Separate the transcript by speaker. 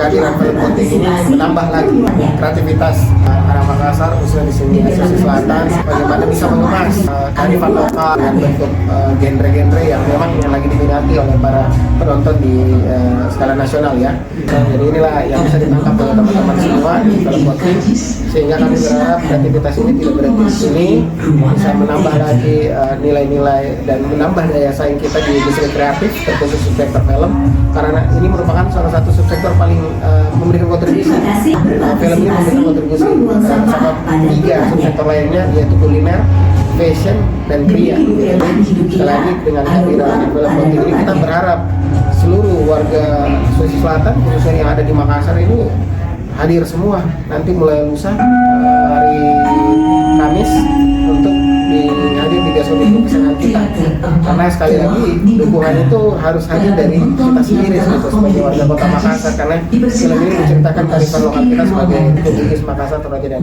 Speaker 1: kehadiran film Poting ini menambah lagi kreativitas anak Makassar, khususnya di sini Sulawesi Selatan, bagaimana bisa mengemas kearifan lokal dengan bentuk genre-genre yang memang lagi diminati oleh para penonton di skala nasional ya. Jadi inilah yang bisa ditangkap oleh teman-teman semua di film Poting, sehingga kami berharap kreativitas ini tidak berhenti di sini, bisa menambah lagi nilai-nilai dan menambah daya saing kita di industri kreatif, terkhusus subsektor film, karena ini merupakan salah satu subsektor paling memberikan kontribusi. Film ini memberikan kontribusi bersama 3 subsektor lainnya, yaitu kuliner, fashion, dan kria. Sekali lagi dengan kehadiran film Poting ini kita berharap seluruh warga Sulawesi Selatan, khususnya yang ada di Makassar ini hadir semua nanti mulai lusa hari Kamis untuk hadir di bioskop kesayangan kita, karena sekali lagi dukungan itu harus hadir dari kita sendiri sebagai warga kota Makassar, karena film ini menceritakan kearifan lokal kita sebagai Portugis Makassar, Toraja dan